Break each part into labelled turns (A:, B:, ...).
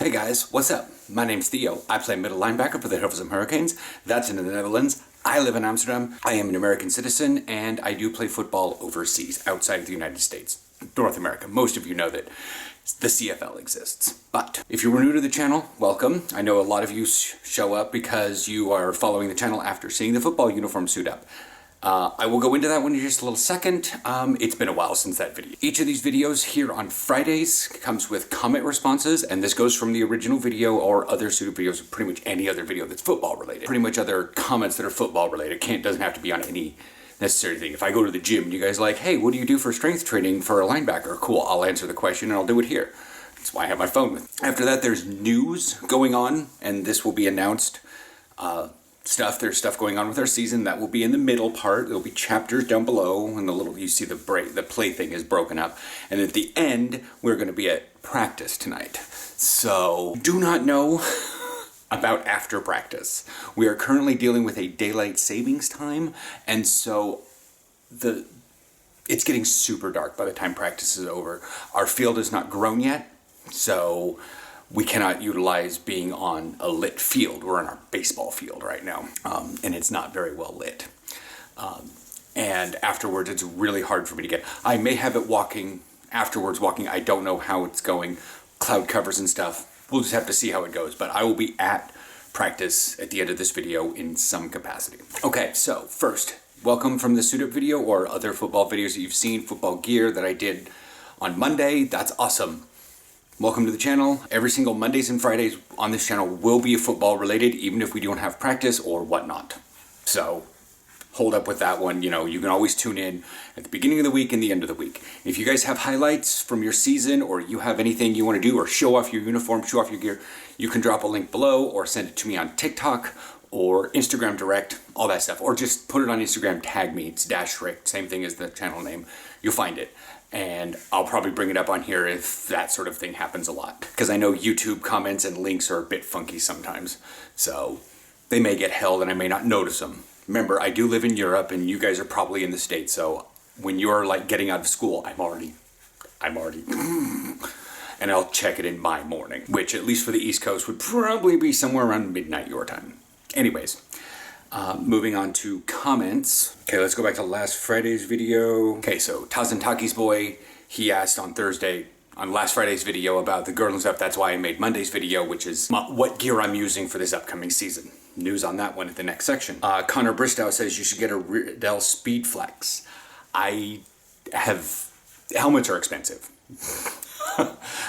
A: Hey guys, what's up? My name's Theo. I play middle linebacker for the Hilversum Hurricanes. That's in the Netherlands. I live in Amsterdam. I am an American citizen, and I do play football overseas, outside of the United States, North America. Most of you know that the CFL exists. But if you were new to the channel, welcome. I know a lot of you show up because you are following the channel after seeing the football uniform suit up. I will go into that one in just a little second. It's been a while since that video. Each of these videos here on Fridays comes with comment responses, and this goes from the original video or other suited videos, or pretty much any other video that's football related. Pretty much other comments that are football related. Doesn't have to be on any necessary thing. If I go to the gym and you guys are like, hey, what do you do for strength training for a linebacker? Cool, I'll answer the question and I'll do it here. That's why I have my phone with me. After that, there's news going on, and this will be announced. There's stuff going on with our season that will be in the middle part. There'll be chapters down below, and you see the play thing is broken up. And at the end, we're going to be at practice tonight. So do not know about after practice. We are currently dealing with a daylight savings time, and so it's getting super dark by the time practice is over. Our field is not grown yet, so we cannot utilize being on a lit field. We're in our baseball field right now, and it's not very well lit. And afterwards, it's really hard for me to get. I may have it walking. I don't know how it's going. Cloud covers and stuff. We'll just have to see how it goes. But I will be at practice at the end of this video in some capacity. Okay, so first, welcome from the suit-up video or other football videos that you've seen, football gear that I did on Monday. That's awesome. Welcome to the channel. Every single Mondays and Fridays on this channel will be football related, even if we don't have practice or whatnot. So hold up with that one. You know, you can always tune in at the beginning of the week and the end of the week. If you guys have highlights from your season, or you have anything you want to do, or show off your uniform, show off your gear, you can drop a link below or send it to me on TikTok or Instagram direct, all that stuff. Or just put it on Instagram, tag me. It's Dashric, same thing as the channel name. You'll find it. And I'll probably bring it up on here if that sort of thing happens a lot. Because I know YouTube comments and links are a bit funky sometimes. So they may get held and I may not notice them. Remember, I do live in Europe and you guys are probably in the States. So when you're like getting out of school, I'm already, and I'll check it in my morning. Which, at least for the East Coast, would probably be somewhere around midnight your time. Anyways. Moving on to comments. Okay, let's go back to last Friday's video. Okay, so Tazantaki's boy, he asked on last Friday's video about the girdle and stuff. That's why I made Monday's video, which is what gear I'm using for this upcoming season. News on that one at the next section. Connor Bristow says you should get a Riddell Speed Flex. Helmets are expensive.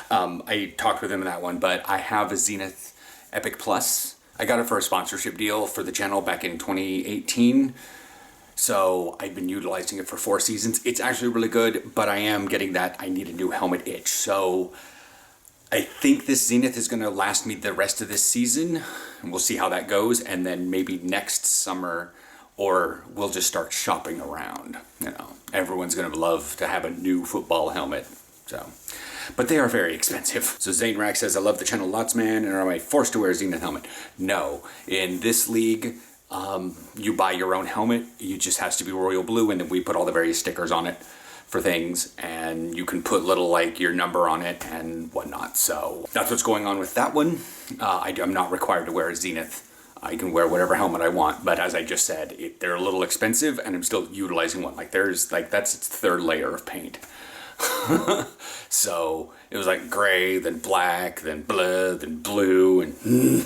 A: I talked with him on that one, but I have a Zenith Epic Plus. I got it for a sponsorship deal for the channel back in 2018. So I've been utilizing it for 4 seasons. It's actually really good, but I am getting that I need a new helmet itch. So I think this Zenith is going to last me the rest of this season, and we'll see how that goes. And then maybe next summer, or we'll just start shopping around. You know, everyone's going to love to have a new football helmet. So, but they are very expensive. So Zane Rack says, I love the channel lots, man, and am I forced to wear a Zenith helmet? No. In this league, you buy your own helmet. It just has to be royal blue, and then we put all the various stickers on it for things, and you can put little, like, your number on it and whatnot. So that's what's going on with that one. I'm not required to wear a Zenith. I can wear whatever helmet I want, but as I just said, they're a little expensive, and I'm still utilizing one. That's its 3rd layer of paint. So it was like gray, then black, then blood, then blue, and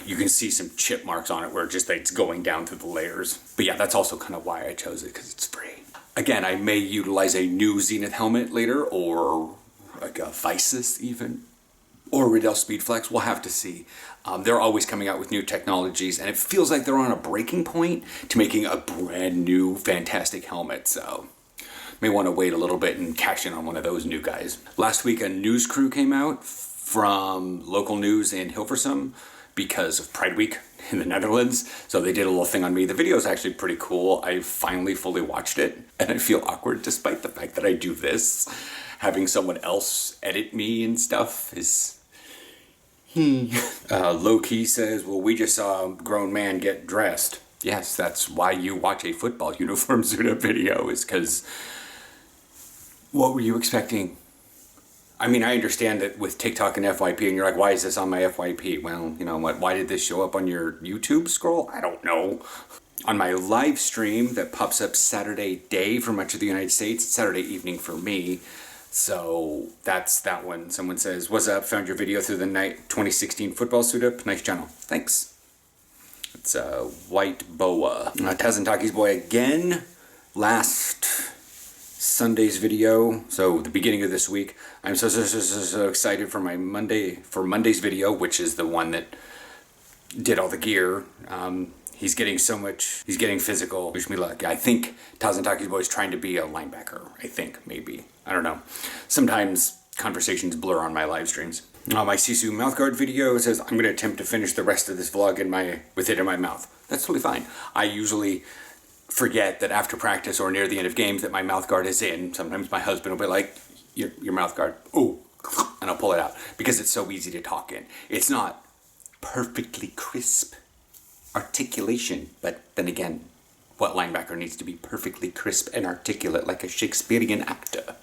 A: you can see some chip marks on it where it's going down through the layers. But yeah, that's also kind of why I chose it, because it's free. Again, I may utilize a new Zenith helmet later, or like a Visus even, or Riddell Speed Flex. We'll have to see. They're always coming out with new technologies, and it feels like they're on a breaking point to making a brand new fantastic helmet. So may want to wait a little bit and cash in on one of those new guys. Last week, a news crew came out from local news in Hilversum because of Pride Week in the Netherlands. So they did a little thing on me. The video is actually pretty cool. I finally fully watched it, and I feel awkward despite the fact that I do this. Having someone else edit me and stuff is... Low-key says, well, we just saw a grown man get dressed. Yes, that's why you watch a football uniform suit-up video, is because... What were you expecting? I mean, I understand that with TikTok and FYP, and you're like, why is this on my FYP? Well, you know what? Why did this show up on your YouTube scroll? I don't know. On my live stream that pops up Saturday day for much of the United States, Saturday evening for me. So that's that one. Someone says, what's up? Found your video through the night 2016 football suit up. Nice channel. Thanks. It's a white boa. Tazentaki's boy again. Last Sunday's video, so the beginning of this week. I'm so excited for Monday's video, which is the one that did all the gear. He's getting physical. Wish me luck. I think Tazentaki's boy is trying to be a linebacker. I think, maybe. I don't know. Sometimes conversations blur on my live streams. My SISU mouthguard video says, I'm going to attempt to finish the rest of this vlog with it in my mouth. That's totally fine. I usually forget that after practice or near the end of games that my mouthguard is in. Sometimes my husband will be like, your mouthguard, ooh, and I'll pull it out because it's so easy to talk in. It's not perfectly crisp articulation, but then again, what linebacker needs to be perfectly crisp and articulate like a Shakespearean actor?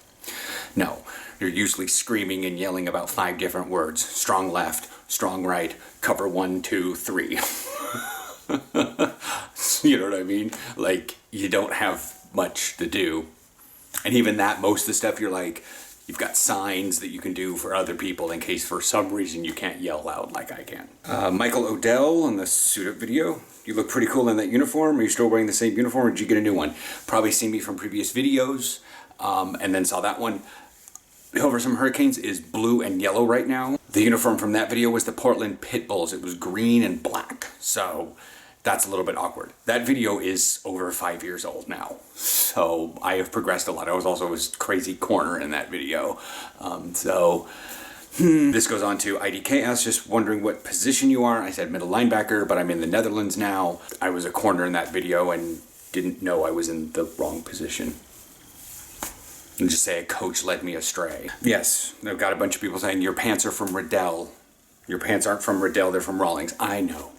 A: No, you're usually screaming and yelling about 5 different words. Strong left, strong right, cover 1, 2, 3. You know what I mean? Like, you don't have much to do. And even that, most of the stuff you're like, you've got signs that you can do for other people in case for some reason you can't yell loud like I can. Michael Odell on the suit up video. You look pretty cool in that uniform. Are you still wearing the same uniform or did you get a new one? Probably seen me from previous videos and then saw that one. Hilversum Hurricanes is blue and yellow right now. The uniform from that video was the Portland Pit Bulls. It was green and black. So that's a little bit awkward. That video is over 5 years old now. So I have progressed a lot. I was also a crazy corner in that video. This goes on to IDK asks, just wondering what position you are. I said middle linebacker, but I'm in the Netherlands now. I was a corner in that video and didn't know I was in the wrong position. And just say a coach led me astray. Yes, I've got a bunch of people saying your pants are from Riddell. Your pants aren't from Riddell, they're from Rawlings. I know.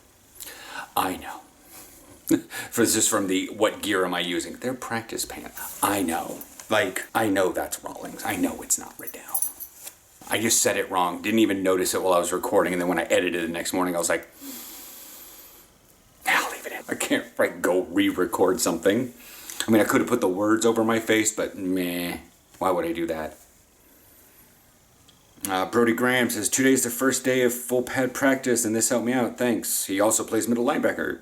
A: For this is from the what gear am I using? They're practice pants. I know. Like, I know that's Rawlings. I know it's not Riddell. I just said it wrong. Didn't even notice it while I was recording. And then when I edited it the next morning, I was like, I'll leave it in. I can't like go re-record something. I mean, I could have put the words over my face, but meh. Why would I do that? Brody Graham says, 2 days the first day of full pad practice, and this helped me out. Thanks. He also plays middle linebacker.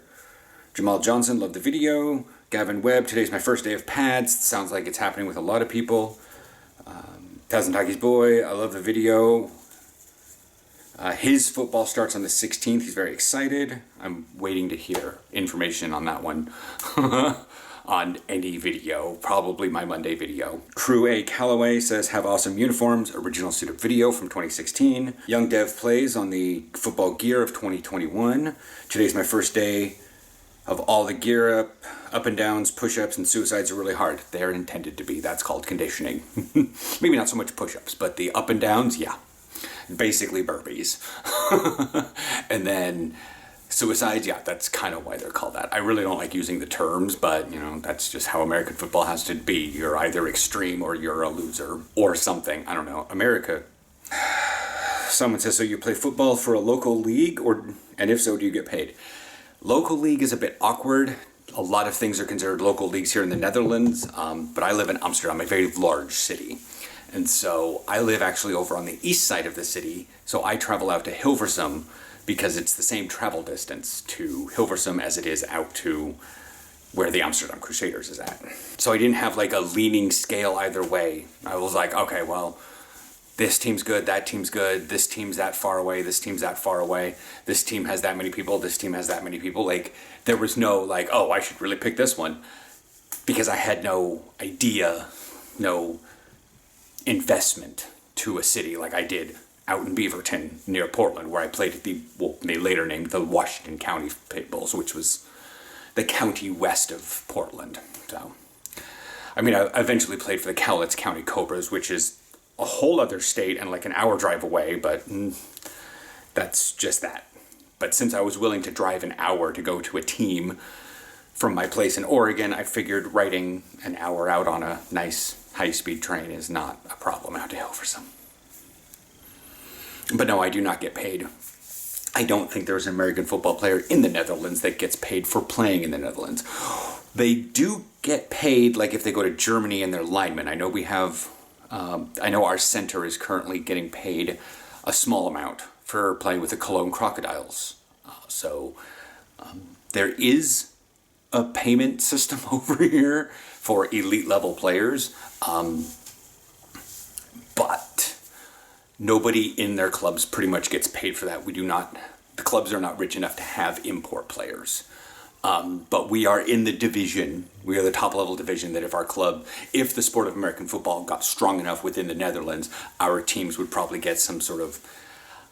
A: Jamal Johnson, loved the video. Gavin Webb, today's my first day of pads. Sounds like it's happening with a lot of people. Tazentaki's boy, I love the video. His football starts on the 16th. He's very excited. I'm waiting to hear information on that one. On any video, probably my Monday video. Crew A Callaway says, have awesome uniforms, original suit up video from 2016. Young Dev plays on the football gear of 2021. Today's my first day of all the gear up and downs, push-ups, and suicides are really hard. They're intended to be. That's called conditioning. Maybe not so much push-ups, but the up and downs, yeah. Basically burpees. And then suicides, yeah, that's kind of why they're called that. I really don't like using the terms, but, you know, that's just how American football has to be. You're either extreme or you're a loser or something. I don't know. America. Someone says, so you play football for a local league, and if so, do you get paid? Local league is a bit awkward. A lot of things are considered local leagues here in the Netherlands, but I live in Amsterdam, a very large city. And so I live actually over on the east side of the city, so I travel out to Hilversum because it's the same travel distance to Hilversum as it is out to where the Amsterdam Crusaders is at. So I didn't have like a leaning scale either way. I was like, okay, well, this team's good, that team's good, this team's that far away, this team's that far away, this team has that many people, this team has that many people. Like, there was no like, oh, I should really pick this one, because I had no idea, no investment to a city like I did out in Beaverton near Portland, where I played at they later named the Washington County Pit Bulls, which was the county west of Portland. So, I mean, I eventually played for the Cowlitz County Cobras, which is a whole other state and like an hour drive away, but that's just that. But since I was willing to drive an hour to go to a team from my place in Oregon, I figured riding an hour out on a nice high-speed train is not a problem out to Hilversum. But no, I do not get paid. I don't think there's an American football player in the Netherlands that gets paid for playing in the Netherlands. They do get paid, like if they go to Germany and they're linemen. I know we have, I know our center is currently getting paid a small amount for playing with the Cologne Crocodiles. So there is a payment system over here for elite level players, but nobody in their clubs pretty much gets paid for that. The clubs are not rich enough to have import players. But we are in the division, we are the top level division that if the sport of American football got strong enough within the Netherlands, our teams would probably get some sort of,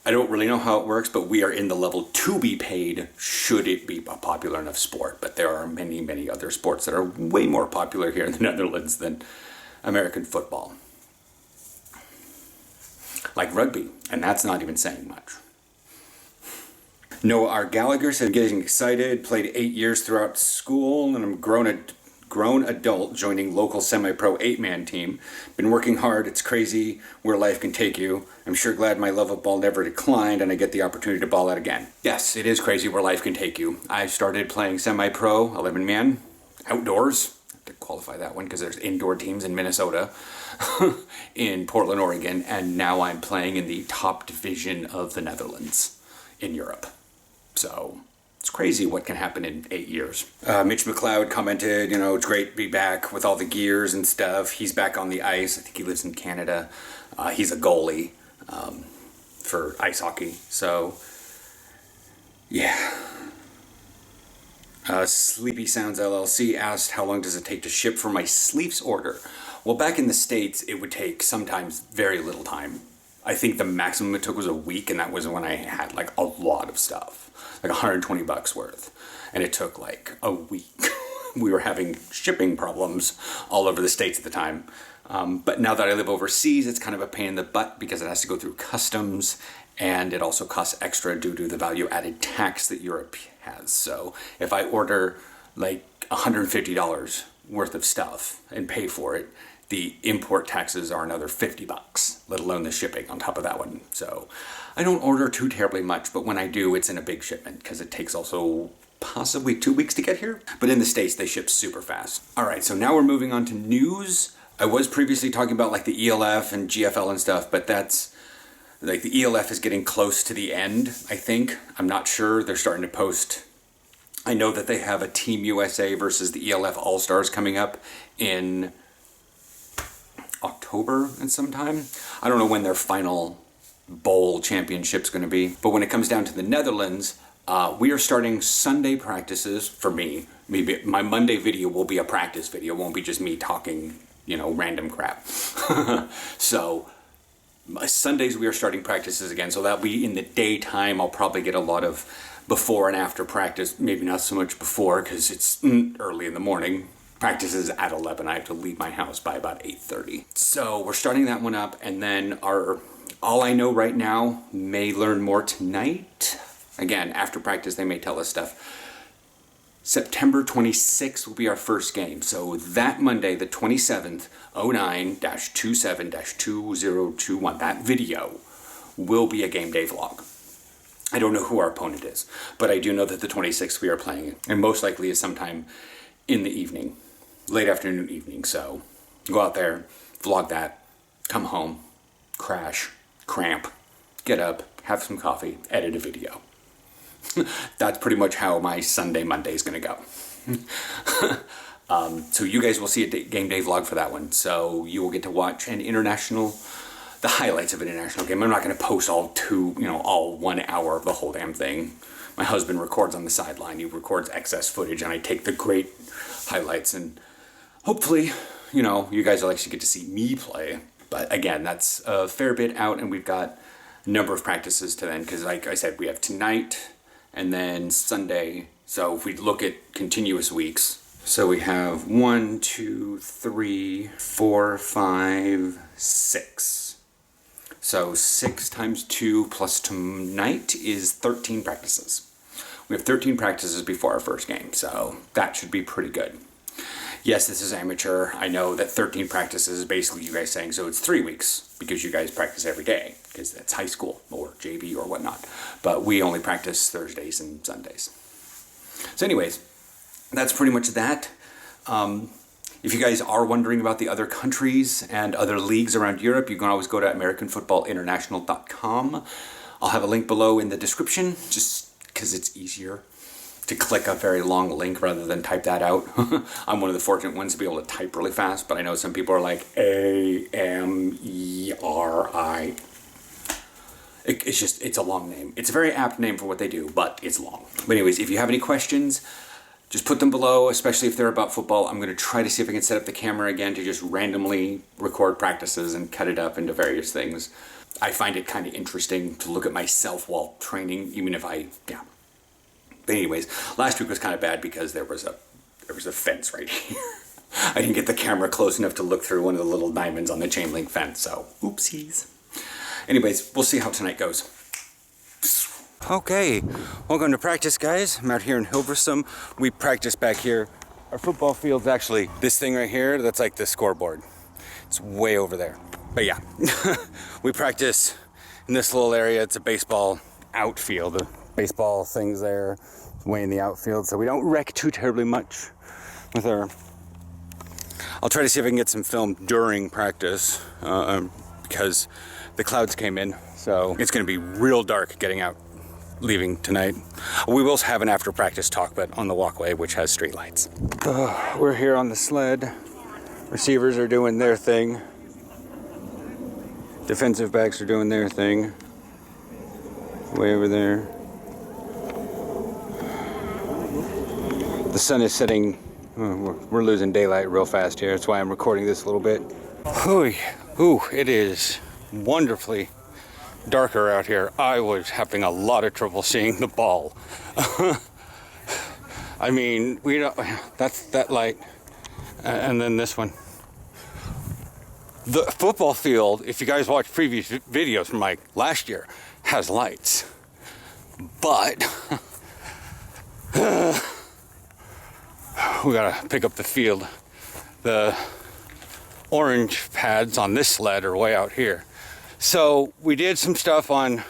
A: I don't really know how it works, but we are in the level to be paid should it be a popular enough sport. But there are many, many other sports that are way more popular here in the Netherlands than American football. Like rugby, and that's not even saying much. Noah R. Gallagher said, getting excited, played 8 years throughout school, and I'm a grown adult joining local semi-pro 8-man team. Been working hard, it's crazy where life can take you. I'm sure glad my love of ball never declined and I get the opportunity to ball out again. Yes, it is crazy where life can take you. I started playing semi-pro, 11-man, outdoors. I have to qualify that one because there's indoor teams in Minnesota, in Portland, Oregon, and now I'm playing in the top division of the Netherlands in Europe. So it's crazy what can happen in 8 years. Mitch McLeod commented, it's great to be back with all the gears and stuff. He's back on the ice. I think he lives in Canada. He's a goalie for ice hockey. So, yeah. Sleepy Sounds LLC asked, how long does it take to ship for my sleeves order? Well, back in the States, it would take sometimes very little time. I think the maximum it took was a week, and that was when I had like a lot of stuff. Like $120 worth, and it took like a week. We were having shipping problems all over the States at the time. But now that I live overseas, it's kind of a pain in the butt because it has to go through customs, and it also costs extra due to the value-added tax that Europe has. So if I order like $150 worth of stuff and pay for it, the import taxes are another $50, let alone the shipping on top of that one. So I don't order too terribly much, but when I do, it's in a big shipment because it takes also possibly 2 weeks to get here. But in the States, they ship super fast. All right, so now we're moving on to news. I was previously talking about like the ELF and GFL and stuff, but that's like the ELF is getting close to the end, I think. I'm not sure. They're starting to post. I know that they have a Team USA versus the ELF All-Stars coming up in October and sometime. I don't know when their final bowl championship's going to be, but when it comes down to the Netherlands, we are starting Sunday practices for me. Maybe my Monday video will be a practice video. It won't be just me talking, random crap. So Sundays we are starting practices again, so that'll be in the daytime. I'll probably get a lot of before and after practice, maybe not so much before because it's early in the morning. Practice is at 11. I have to leave my house by about 8:30. So we're starting that one up, and then all I know right now, may learn more tonight. Again, after practice, they may tell us stuff. September 26th will be our first game. So that Monday, the 27th, 09-27-2021, that video will be a game day vlog. I don't know who our opponent is, but I do know that the 26th we are playing, and most likely is sometime in the evening. Late afternoon, evening. So go out there, vlog that, come home, crash, cramp, get up, have some coffee, edit a video. That's pretty much how my Sunday, Monday is going to go. So you guys will see a game day vlog for that one. So you will get to watch the highlights of an international game. I'm not going to post all 1 hour of the whole damn thing. My husband records on the sideline. He records excess footage, and I take the great highlights. And hopefully, you guys will actually get to see me play. But again, that's a fair bit out, and we've got a number of practices to then, because like I said, we have tonight and then Sunday. So if we look at continuous weeks, so we have 1, 2, 3, 4, 5, 6. So 6 times 2 plus tonight is 13 practices. We have 13 practices before our first game, so that should be pretty good. yes, this is amateur. I know that 13 practices is basically you guys saying, so it's 3 weeks because you guys practice every day because that's high school or JV or whatnot. But we only practice Thursdays and Sundays. So anyways, that's pretty much that. If you guys are wondering about the other countries and other leagues around Europe, you can always go to AmericanFootballInternational.com. I'll have a link below in the description, just because it's easier to click a very long link rather than type that out. I'm one of the fortunate ones to be able to type really fast, but I know some people are like AMERI. It's a long name. It's a very apt name for what they do, but it's long. But anyways, if you have any questions, just put them below, especially if they're about football. I'm going to try to see if I can set up the camera again to just randomly record practices and cut it up into various things. I find it kind of interesting to look at myself while training, even if yeah. But anyways, last week was kind of bad because there was a fence right here. I didn't get the camera close enough to look through one of the little diamonds on the chain link fence, so oopsies. Anyways, we'll see how tonight goes. Okay, welcome to practice, guys. I'm out here in Hilversum. We practice back here. Our football field's actually this thing right here. That's like the scoreboard. It's way over there. But yeah, we practice in this little area. It's a baseball outfield. The baseball thing's there, way in the outfield, so we don't wreck too terribly much with our... I'll try to see if I can get some film during practice because the clouds came in, so it's going to be real dark getting out. Leaving tonight. We will have an after practice talk, but on the walkway, which has street lights. We're here on the sled. Receivers are doing their thing. Defensive backs are doing their thing. Way over there. The sun is setting. We're losing daylight real fast here. That's why I'm recording this a little bit. Ooh, it is wonderfully darker out here. I was having a lot of trouble seeing the ball. I mean, we don't. That's that light, and then this one. The football field, if you guys watch previous videos from like last year, has lights, but we gotta pick up the field. The orange pads on this sled are way out here. So we did some stuff on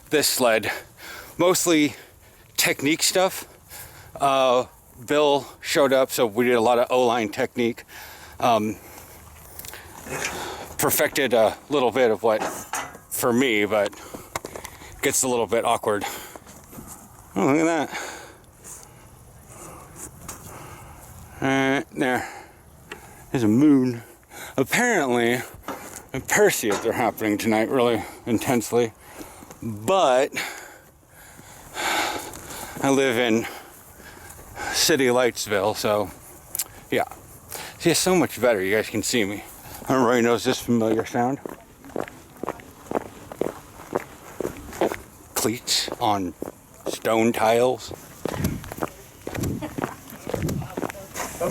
A: this sled, mostly technique stuff. Bill showed up, so we did a lot of O-line technique. Perfected a little bit of what, for me, but gets a little bit awkward. Oh, look at that. There's a moon. Apparently, and Perseids are happening tonight really intensely, but I live in City Lightsville, so yeah. See, it's so much better. You guys can see me. Everybody knows this familiar sound. Cleats on stone tiles. How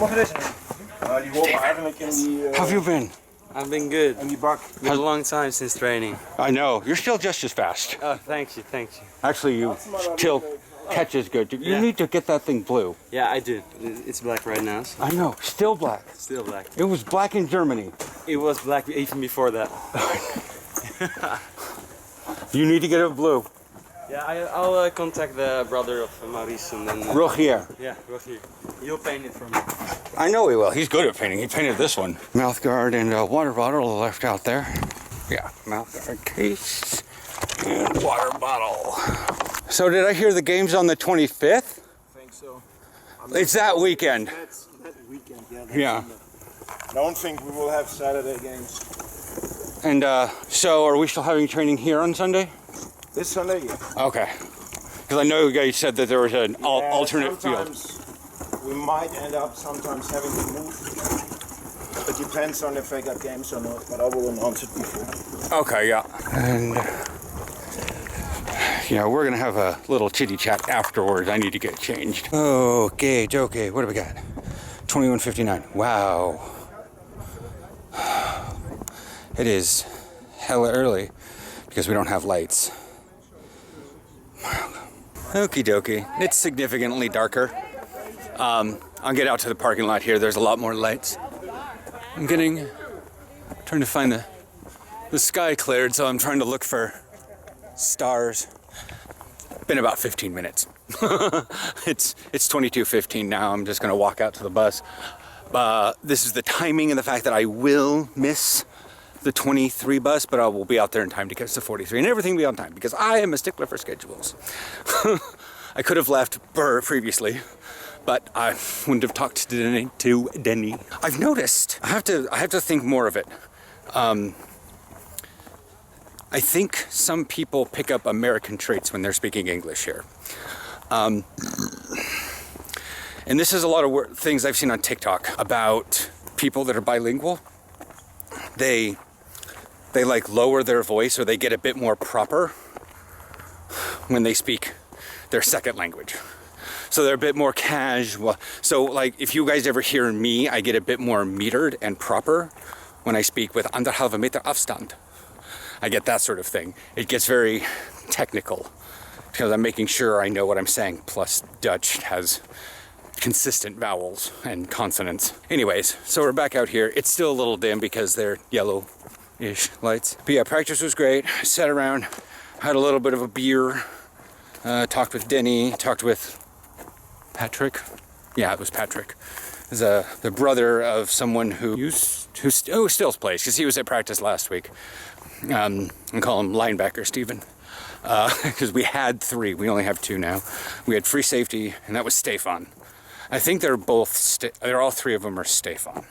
A: have you been?
B: I've been good. Been a long time since training.
A: I know. You're still just as fast.
B: Oh, thank you.
A: Actually, you still catch as good. You need to get that thing blue.
B: Yeah, I do. It's black right now. So.
A: I know. Still black.
B: Still black.
A: It was black in Germany.
B: It was black even before that.
A: You need to get it blue.
B: Yeah, I'll contact the brother of Maurice and then...
A: Rogier.
B: Yeah, Rogier. He'll paint it for me.
A: I know he will. He's good at painting. He painted this one. Mouth guard and a water bottle left out there. Yeah, mouth guard case and water bottle. So did I hear the game's on the 25th?
C: I think so.
A: It's that weekend.
C: That's that weekend,
A: yeah.
C: I don't think we will have Saturday games.
A: And so are we still having training here on Sunday?
C: This Sunday, yeah.
A: Okay. Because I know you guys said that there was an alternate field.
C: We might end up sometimes having to move. It depends on if I got games or not, but I will announce it before.
A: Okay, yeah. And yeah, we're gonna have a little chitty chat afterwards. I need to get changed. Okay, what do we got? 21:59. Wow. It is hella early because we don't have lights. Okie dokie. It's significantly darker. I'll get out to the parking lot here. There's a lot more lights. I'm trying to find the sky cleared, so I'm trying to look for stars. Been about 15 minutes. It's 22:15 now. I'm just gonna walk out to the bus. This is the timing and the fact that I will miss the 23 bus, but I will be out there in time to catch the 43, and everything will be on time because I am a stickler for schedules. I could have left Burr previously, but I wouldn't have talked to Denny. I've noticed. I have to think more of it. I think some people pick up American traits when they're speaking English here. And this is a lot of things I've seen on TikTok about people that are bilingual. They like lower their voice, or they get a bit more proper when they speak their second language. So they're a bit more casual. So like if you guys ever hear me, I get a bit more metered and proper when I speak with 1,5 meter afstand. I get that sort of thing. It gets very technical because I'm making sure I know what I'm saying. Plus Dutch has consistent vowels and consonants. Anyways, so we're back out here. It's still a little dim because they're yellow-ish lights. But yeah, practice was great. I sat around, had a little bit of a beer, talked with Denny, talked with Patrick. Yeah, it was Patrick. He's the brother of someone who still plays, because he was at practice last week. I call him linebacker Steven. Because we had 3, we only have 2 now. We had free safety, and that was Stefan. I think they're all 3 of them are Stefan.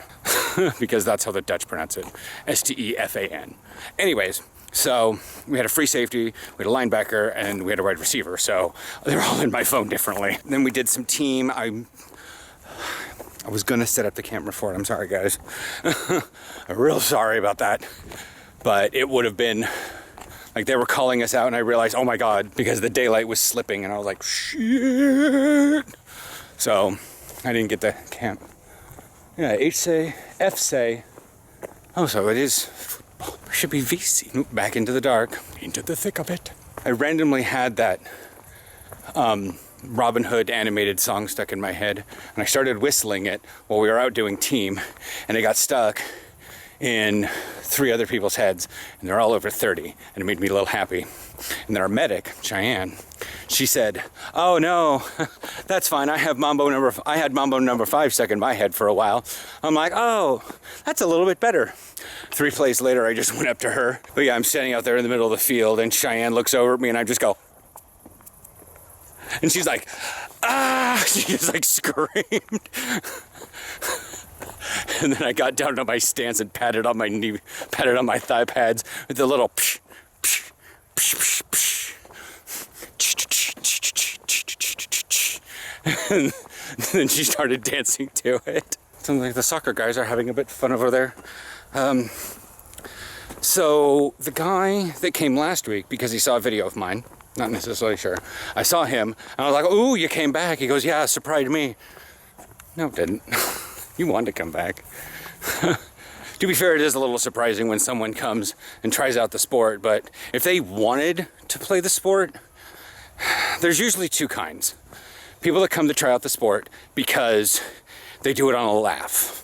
A: Because that's how the Dutch pronounce it. Stefan. Anyways, so we had a free safety, we had a linebacker, and we had a wide receiver. So they're all in my phone differently. Then we did some team. I was gonna set up the camera for it. I'm sorry, guys. I'm real sorry about that. But it would have been, like, they were calling us out, and I realized, oh my God, because the daylight was slipping, and I was like, shit. So I didn't get the camp. Yeah, H-say, F-say. Oh, so it is football. It should be VC. Oop, back into the dark, into the thick of it. I randomly had that Robin Hood animated song stuck in my head, and I started whistling it while we were out doing team, and it got stuck in 3 other people's heads, and they're all over 30, and it made me a little happy. And then our medic, Cheyenne, she said, "Oh no, that's fine. I had Mambo number 5 stuck in my head for a while." I'm like, "Oh, that's a little bit better." 3 plays later, I just went up to her. But yeah, I'm standing out there in the middle of the field, and Cheyenne looks over at me, and I just go, and she's like, "Ah!" She just like screamed. And then I got down on my stance and patted on my knee, patted on my thigh pads with the little psh, psh, psh, psh, psh. And then she started dancing to it. Sounds like the soccer guys are having a bit of fun over there. So the guy that came last week, because he saw a video of mine, not necessarily sure, I saw him, and I was like, "Ooh, you came back." He goes, "Yeah, it surprised me." No, it didn't. You wanted to come back. To be fair, it is a little surprising when someone comes and tries out the sport, but if they wanted to play the sport, there's usually 2 kinds. People that come to try out the sport because they do it on a laugh.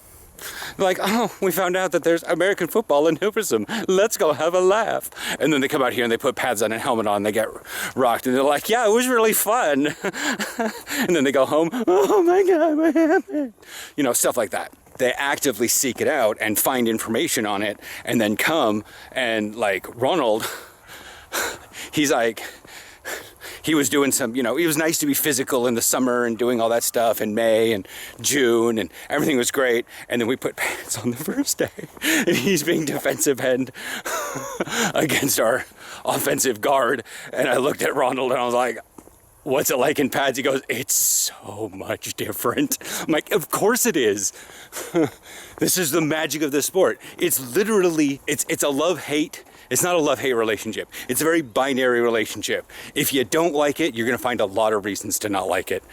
A: They're like, "Oh, we found out that there's American football in Hoopersum. Let's go have a laugh." And then they come out here and they put pads on and helmet on and they get rocked. And they're like, "Yeah, it was really fun." And then they go home, "Oh my God, what happened?" You know, stuff like that. They actively seek it out and find information on it and then come and, like, Ronald, he's like, he was doing some, it was nice to be physical in the summer and doing all that stuff in May and June, and everything was great. And then we put pants on the first day, and he's being defensive end against our offensive guard. And I looked at Ronald and I was like, "What's it like in pads?" He goes, "It's so much different." I'm like, "Of course it is." This is the magic of the sport. It's literally, it's a love-hate. It's not a love-hate relationship. It's a very binary relationship. If you don't like it, you're going to find a lot of reasons to not like it.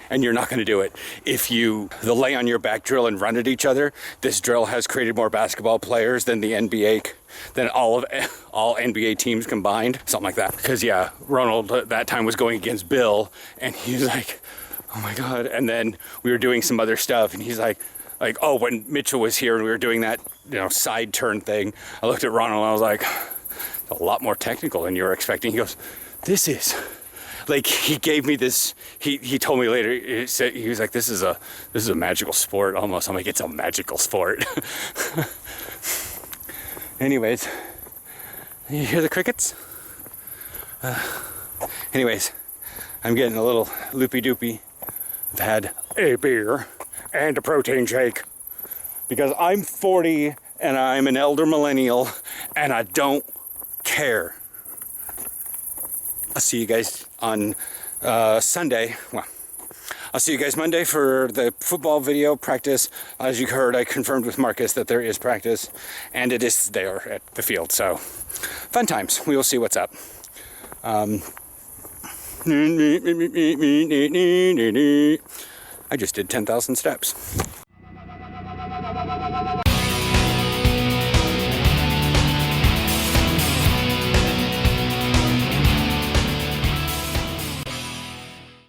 A: And you're not going to do it. If you the lay on your back drill and run at each other, this drill has created more basketball players than the NBA, than all NBA teams combined. Something like that. Because yeah, Ronald at that time was going against Bill, and he was like, oh my God. And then we were doing some other stuff, and he's like, oh, when Mitchell was here and we were doing that, side turn thing, I looked at Ronald and I was like, it's a lot more technical than you were expecting. He goes, this is, like, he gave me this, he told me later, he was like, this is a magical sport almost. I'm like, it's a magical sport. Anyways, you hear the crickets? Anyways, I'm getting a little loopy-doopy. I've had a beer and a protein shake because I'm 40 and I'm an elder millennial and I don't care. I'll see you guys on Sunday. Well, I'll see you guys Monday for the football video practice. As you heard, I confirmed with Marcus that there is practice, and it is there at the field. So, fun times. We will see what's up. I just did 10,000 steps.